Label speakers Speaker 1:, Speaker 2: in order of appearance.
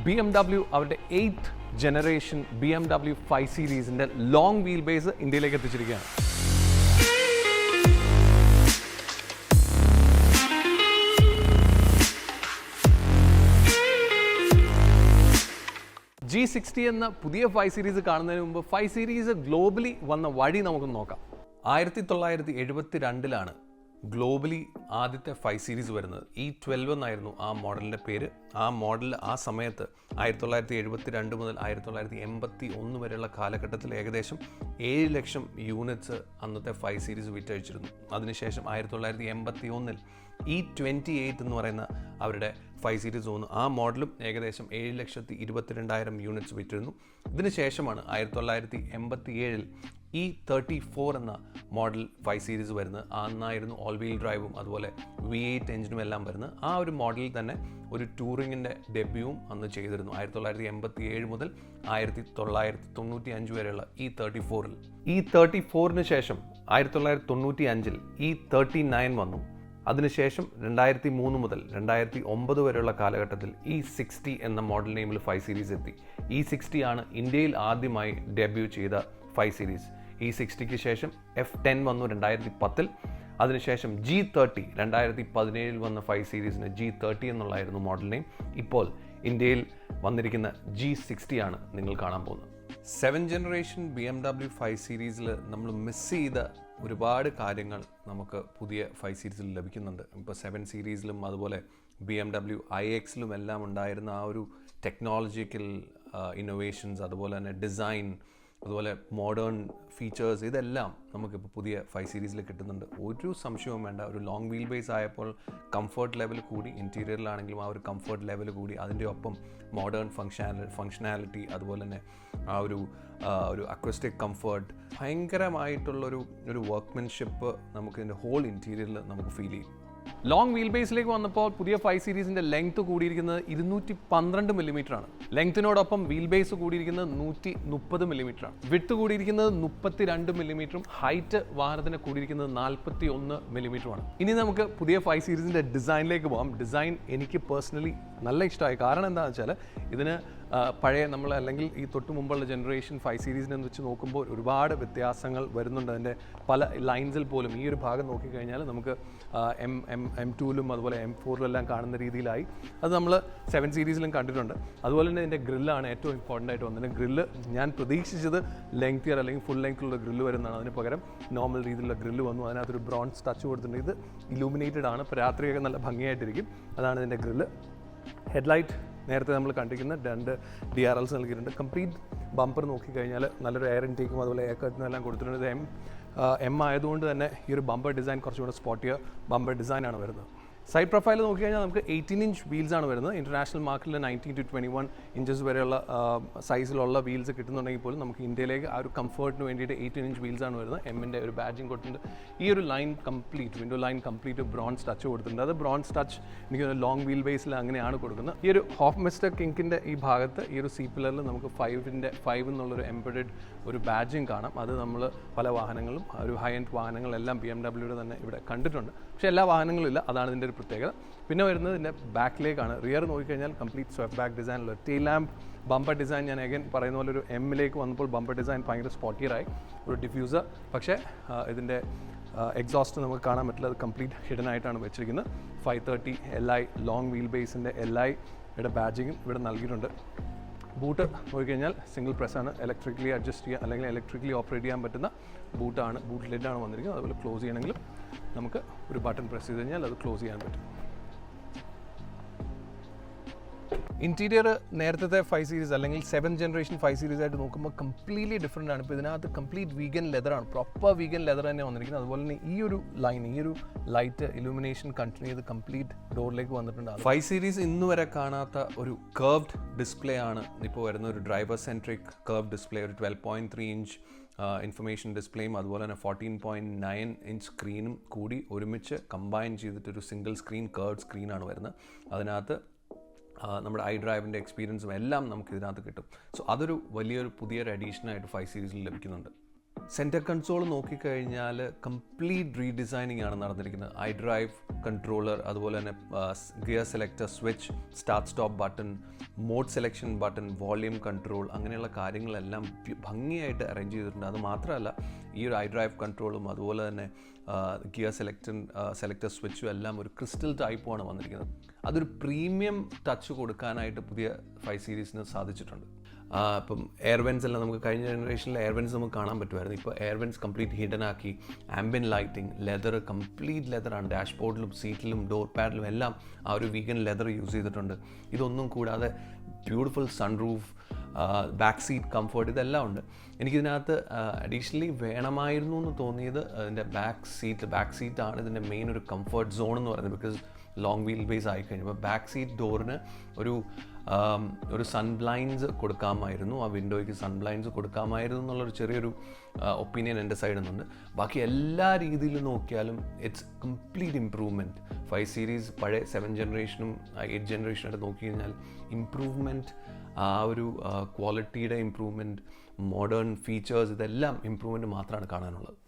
Speaker 1: BMW അവരുടെ 8th generation BMW 5 സീരീസിൻ്റെ long wheel base ഇന്ത്യയിലേക്ക് എത്തിച്ചിരിക്കുകയാണ്. G60 എന്ന പുതിയ 5 സീരീസ് കാണുന്നതിന് മുമ്പ് 5 സീരീസ് ഗ്ലോബലി വന്ന വഴി നമുക്ക് നോക്കാം. 1972 ഗ്ലോബലി ആദ്യത്തെ 5 സീരീസ് വരുന്നത്. E12 എന്നായിരുന്നു ആ മോഡലിൻ്റെ പേര്. ആ മോഡൽ ആ സമയത്ത് 1972 മുതൽ 1981 വരെയുള്ള കാലഘട്ടത്തിൽ ഏകദേശം 7 ലക്ഷം യൂണിറ്റ്സ് അന്നത്തെ 5 സീരീസ് വിറ്റഴിച്ചിരുന്നു. അതിനുശേഷം 1981 E28 എന്ന് പറയുന്ന അവരുടെ 5 സീരീസ് വന്നു. ആ മോഡലും ഏകദേശം 7,22,000 യൂണിറ്റ്സ് വിറ്റിരുന്നു. ഇതിന് ശേഷമാണ് 1987 E34 എന്ന മോഡൽ 5 സീരീസ് വരുന്നത്. അന്നായിരുന്നു ഓൾ വീൽ ഡ്രൈവും അതുപോലെ V8 എഞ്ചിനും എല്ലാം വരുന്നത്. ആ ഒരു മോഡലിൽ തന്നെ ഒരു ടൂറിങ്ങിൻ്റെ ഡെബ്യൂവും അന്ന് ചെയ്തിരുന്നു. 1987 മുതൽ 1995 വരെയുള്ള E34. E34 ശേഷം 1995 E39 വന്നു. അതിനുശേഷം 2003 മുതൽ 2009 വരെയുള്ള കാലഘട്ടത്തിൽ E60 എന്ന മോഡൽ നെയിമിൽ 5 സീരീസ് എത്തി. E60 ആണ് ഇന്ത്യയിൽ ആദ്യമായി ഡെബ്യൂ ചെയ്ത 5 സീരീസ്. E60ക്ക് ശേഷം F10 വന്നു 2010. അതിനുശേഷം G30 2017 വന്ന 5 സീരീസിന് G30 എന്നുള്ളതായിരുന്നു മോഡൽ നെയിം. ഇപ്പോൾ ഇന്ത്യയിൽ വന്നിരിക്കുന്ന G60 ആണ് നിങ്ങൾ കാണാൻ പോകുന്നത്. 7th ജനറേഷൻ BMW 5 സീരീസിൽ നമ്മൾ മിസ് ചെയ്ത ഒരുപാട് കാര്യങ്ങൾ നമുക്ക് പുതിയ 5 സീരീസിൽ ലഭിക്കുന്നുണ്ട്. ഇപ്പോൾ 7 സീരീസിലും അതുപോലെ BMW iXലും എല്ലാം ഉണ്ടായിരുന്ന ആ ഒരു ടെക്നോളജിക്കൽ ഇന്നോവേഷൻസ്, അതുപോലെ തന്നെ ഡിസൈൻ, അതുപോലെ മോഡേൺ ഫീച്ചേഴ്സ്, ഇതെല്ലാം നമുക്കിപ്പോൾ പുതിയ 5 സീരീസിൽ കിട്ടുന്നുണ്ട്. ഒരു സംശയവും വേണ്ട. ഒരു ലോങ് വീൽ ബേസ് ആയപ്പോൾ കംഫർട്ട് ലെവൽ കൂടി, ഇൻറ്റീരിയറിലാണെങ്കിലും ആ ഒരു കംഫർട്ട് ലെവൽ കൂടി, അതിൻ്റെ ഒപ്പം മോഡേൺ ഫങ്ഷനാലിറ്റി, അതുപോലെ തന്നെ ആ ഒരു അക്വസ്റ്റിക് കംഫർട്ട്, ഭയങ്കരമായിട്ടുള്ളൊരു വർക്ക്മെൻഷിപ്പ് നമുക്ക് ഇതിൻ്റെ ഹോൾ ഇൻറ്റീരിയറിൽ നമുക്ക് ഫീൽ ചെയ്യും. ലോങ് വീൽ ബേസിലേക്ക് വന്നപ്പോൾ പുതിയ 5 സീരീസിൻ്റെ ലെങ്ത് കൂടിയിരിക്കുന്നത് 212 mm ആണ്. ലെങ്ത്തിനോടൊപ്പം വീൽ ബേസ് കൂടിയിരിക്കുന്നത് 130 mm ആണ്. വിഡ്ത്ത് കൂടിയിരിക്കുന്നത് 32 mm, ഹൈറ്റ് വാഹനത്തിന് കൂടിയിരിക്കുന്നത് 41 mm ആണ്. ഇനി നമുക്ക് പുതിയ 5 സീരീസിൻ്റെ ഡിസൈനിലേക്ക് പോകാം. ഡിസൈൻ എനിക്ക് പേഴ്സണലി നല്ല ഇഷ്ടമായി. കാരണം എന്താണെന്ന് വെച്ചാൽ ഇതിന് പഴയ അല്ലെങ്കിൽ ഈ തൊട്ട് മുമ്പുള്ള ജനറേഷൻ 5 സീരീസിനെ വെച്ച് നോക്കുമ്പോൾ ഒരുപാട് വ്യത്യാസങ്ങൾ വരുന്നുണ്ട്. അതിൻ്റെ പല ലൈൻസിൽ പോലും ഈ ഒരു ഭാഗം നോക്കിക്കഴിഞ്ഞാൽ നമുക്ക് M2ലും അതുപോലെ M4ലും എല്ലാം കാണുന്ന രീതിയിലായി. അത് നമ്മൾ 7 സീരീസിലും കണ്ടിട്ടുണ്ട്. അതുപോലെ തന്നെ ഇതിൻ്റെ ഗ്രില്ലാണ് ഏറ്റവും ഇമ്പോർട്ടൻ്റ് ആയിട്ട് വന്നത്. ഗ്രില്ല് ഞാൻ പ്രതീക്ഷിച്ചത് ലെങ്തിയർ അല്ലെങ്കിൽ ഫുൾ ലെങ്ത്തിലുള്ള ഗ്രില്ല് വരുന്നതാണ്. അതിന് പകരം നോർമൽ രീതിയിലുള്ള ഗ്രില്ല് വന്നു. അതിനകത്തൊരു ബ്രോൺസ് ടച്ച് കൊടുത്തിട്ടുണ്ട്. ഇത് ഇലൂമിനേറ്റഡ് ആണ്. ഇപ്പോൾ രാത്രിയൊക്കെ നല്ല ഭംഗിയായിട്ടിരിക്കും. അതാണ് ഇതിൻ്റെ ഗ്രില്ല്. ഹെഡ്ലൈറ്റ് നേരത്തെ നമ്മൾ കണ്ടിരിക്കുന്ന 2 DRLs നൽകിയിട്ടുണ്ട്. കംപ്ലീറ്റ് ബമ്പർ നോക്കിക്കഴിഞ്ഞാൽ നല്ലൊരു എയർ ഇൻടേക്കും അതുപോലെ എയർ കട്ടിനും എല്ലാം കൊടുത്തിട്ടുണ്ട്. ഇത് M ആയതുകൊണ്ട് തന്നെ ഈ ഒരു ബമ്പർ ഡിസൈൻ കുറച്ചുകൂടെ സ്പോട്ടിയ ബമ്പർ ഡിസൈനാണ് വരുന്നത്. സൈഡ് പ്രൊഫൈൽ നോക്കിക്കഴിഞ്ഞാൽ നമുക്ക് 18-inch വീൽസാണ് വരുന്നത്. ഇൻ്റർനാഷണൽ മാർക്കറ്റിൽ 19 to 21 inches വരെയുള്ള സൈസിലുള്ള വീൽസ് കിട്ടുന്നുണ്ടെങ്കിൽ പോലും നമുക്ക് ഇന്ത്യയിലേക്ക് ആ ഒരു കംഫർട്ടിന് വേണ്ടിയിട്ട് 18-inch വീൽസാണ് വരുന്നത്. എമ്മിൻ്റെ ഒരു ബാഡ്ജിങ് കൊടുത്തിട്ടുണ്ട്. ഈ ഒരു line complete, window line complete bronze touch കൊടുത്തിട്ടുണ്ട്. അത് ബ്രോൺസ് ടച്ച് എനിക്ക് ലോങ് വീൽ ബേസിൽ അങ്ങനെയാണ് കൊടുക്കുന്നത്. ഈ ഒരു ഹോഫ് മിസ്റ്റർ കിങ്കിൻ്റെ ഈ ഭാഗത്ത് ഈ ഒരു സി പില്ലറിൽ നമുക്ക് 5 എന്നുള്ളൊരു എംബഡഡ് ഒരു ബാഡ്ജിങ് കാണാം. അത് നമ്മൾ പല വാഹനങ്ങളും ഒരു ഹൈ എൻഡ് വാഹനങ്ങളെല്ലാം BMWയുടെ തന്നെ ഇവിടെ കണ്ടിട്ടുണ്ട്. പക്ഷേ എല്ലാ വാഹനങ്ങളും ഇല്ല. അതാണ് ഇതിൻ്റെ ഒരു പ്രത്യേകത. പിന്നെ വരുന്നത് ഇതിൻ്റെ ബാക്കിലേക്കാണ്. റിയർ നോക്കിക്കഴിഞ്ഞാൽ കംപ്ലീറ്റ് സ്വെഫ്റ്റ് ബാക്ക് ഡിസൈനുള്ള ടെയിൽ ലാമ്പ് ബമ്പർ ഡിസൈൻ. ഞാൻ അഗൈൻ പറയുന്ന പോലെ ഒരു എമ്മിലേക്ക് വന്നപ്പോൾ ബമ്പർ ഡിസൈൻ ഭയങ്കര സ്പോട്ടിയറായി. ഒരു ഡിഫ്യൂസർ, പക്ഷേ ഇതിൻ്റെ എക്സോസ്റ്റ് നമുക്ക് കാണാൻ പറ്റില്ല. അത് കംപ്ലീറ്റ് ഹിഡൻ ആയിട്ടാണ് വെച്ചിരിക്കുന്നത്. 530 Li ലോങ് വീൽ ബേസിൻ്റെ LIയുടെ ബാഡ്ജിങ്ങും ഇവിടെ നൽകിയിട്ടുണ്ട്. ബൂട്ട് നോക്കിക്കഴിഞ്ഞാൽ സിംഗിൾ പ്രസ്സാണ്. ഇലക്ട്രിക്കലി അഡ്ജസ്റ്റ് ചെയ്യാൻ അല്ലെങ്കിൽ ഇലക്ട്രിക്കലി ഓപ്പറേറ്റ് ചെയ്യാൻ പറ്റുന്ന ബൂട്ടാണ്. ബൂട്ട് ലിഡാണ് വന്നിരിക്കുന്നത്. അതുപോലെ ക്ലോസ് ചെയ്യണമെങ്കിലും നമുക്ക് ഒരു ബട്ടൺ പ്രസ് ചെയ്ത് കഴിഞ്ഞാൽ അത് ക്ലോസ് ചെയ്യാൻ പറ്റും. ഇൻറ്റീരിയർ നേരത്തെ 5 സീരീസ് അല്ലെങ്കിൽ 7th ജനറേഷൻ 5 സീരീസ് ആയിട്ട് നോക്കുമ്പോൾ കംപ്ലീറ്റ്ലി ഡിഫറെൻ്റ് ആണ്. ഇപ്പോൾ ഇതിനകത്ത് കംപ്ലീറ്റ് വീഗൻ ലെതറാണ്, പ്രോപ്പർ വീഗൻ ലെതർ തന്നെ വന്നിരിക്കുന്നത്. അതുപോലെ തന്നെ ഈ ഒരു ലൈൻ, ഈ ഒരു ലൈറ്റ് ഇലൂമിനേഷൻ കണ്ടിന്യൂ ചെയ്ത് കംപ്ലീറ്റ് ഡോറിലേക്ക് വന്നിട്ടുണ്ട്. 5 സീരീസ് ഇന്ന് വരെ കാണാത്ത ഒരു കർവ്ഡ് ഡിസ്പ്ലേ ആണ് ഇപ്പോൾ വരുന്ന. ഒരു ഡ്രൈവർ സെൻട്രിക് കർവ് ഡിസ്പ്ലേ, ഒരു 12.3 inch ഇൻഫർമേഷൻ ഡിസ്പ്ലേയും അതുപോലെ തന്നെ 14.9 inch സ്ക്രീനും കൂടി ഒരുമിച്ച് കമ്പൈൻ ചെയ്തിട്ടൊരു സിംഗിൾ സ്ക്രീൻ കർവ്ഡ് സ്ക്രീനാണ് വരുന്നത്. അതിനകത്ത് നമ്മുടെ iDriveൻ്റെ എക്സ്പീരിയൻസും എല്ലാം നമുക്ക് ഇതിനകത്ത് കിട്ടും. സോ അതൊരു വലിയൊരു പുതിയൊരു അഡീഷനായിട്ട് 5 സീരീസിൽ ലഭിക്കുന്നുണ്ട്. സെൻറ്റർ കൺസോൾ നോക്കിക്കഴിഞ്ഞാൽ കംപ്ലീറ്റ് റീഡിസൈനിങ് ആണ് നടന്നിരിക്കുന്നത്. iDrive കൺട്രോളർ, അതുപോലെ തന്നെ gear selector, switch, start stop button, mode selection button, volume control, അങ്ങനെയുള്ള കാര്യങ്ങളെല്ലാം ഭംഗിയായിട്ട് അറേഞ്ച് ചെയ്തിട്ടുണ്ട്. അത് മാത്രമല്ല ഈ ഒരു iDrive കൺട്രോളും അതുപോലെ തന്നെ ഗിയർ സെലക്ടർ സ്വിച്ചും എല്ലാം ഒരു ക്രിസ്റ്റൽ ടൈപ്പുമാണ് വന്നിരിക്കുന്നത്. അതൊരു പ്രീമിയം ടച്ച് കൊടുക്കാനായിട്ട് പുതിയ 5 സീരീസിന് സാധിച്ചിട്ടുണ്ട്. ഇപ്പം എയർവെൻസ് എല്ലാം നമുക്ക് കഴിഞ്ഞ ജനറേഷനിൽ എയർവെൻസ് നമുക്ക് കാണാൻ പറ്റുമായിരുന്നു. ഇപ്പോൾ എയർവെൻസ് കംപ്ലീറ്റ് ഹിഡൻ ആക്കി, ആംബിയൻ ലൈറ്റിംഗ്, ലെതർ, കംപ്ലീറ്റ് ലെതറാണ്. ഡാഷ്ബോർഡിലും സീറ്റിലും ഡോർ പാഡിലും എല്ലാം ആ ഒരു വീഗൻ ലെതർ യൂസ് ചെയ്തിട്ടുണ്ട്. ഇതൊന്നും കൂടാതെ beautiful sunroof, back seat comfort, ഇതെല്ലാം ഉണ്ട്. എനിക്കിതിനകത്ത് അഡീഷണലി വേണമായിരുന്നു എന്ന് തോന്നിയത് അതിൻ്റെ ബാക്ക് സീറ്റാണ് ഇതിൻ്റെ മെയിൻ ഒരു കംഫർട്ട് സോൺ എന്ന് പറയുന്നത്. ബിക്കോസ് ലോങ് വീൽ ബേസ് ആയിക്കഴിഞ്ഞപ്പോൾ ബാക്ക് സീറ്റ് ഡോറിന് ഒരു സൺ ബ്ലൈൻഡ്സ് കൊടുക്കാമായിരുന്നു, ആ വിൻഡോയ്ക്ക് സൺ ബ്ലൈൻഡ്സ് കൊടുക്കാമായിരുന്നു എന്നുള്ളൊരു ചെറിയൊരു ഒപ്പീനിയൻ എൻ്റെ സൈഡിൽ നിന്നുണ്ട്. ബാക്കി എല്ലാ രീതിയിലും നോക്കിയാലും ഇറ്റ്സ് കംപ്ലീറ്റ് ഇംപ്രൂവ്മെൻറ്റ്. 5 സീരീസ് പഴയ 7 ജനറേഷനും 8 ജനറേഷനായിട്ട് നോക്കി കഴിഞ്ഞാൽ ഇംപ്രൂവ്മെൻറ്റ്, ആ ഒരു ക്വാളിറ്റിയുടെ ഇംപ്രൂവ്മെൻറ്റ്, മോഡേൺ ഫീച്ചേഴ്സ്, ഇതെല്ലാം ഇംപ്രൂവ്മെൻറ്റ് മാത്രമാണ് കാണാനുള്ളത്.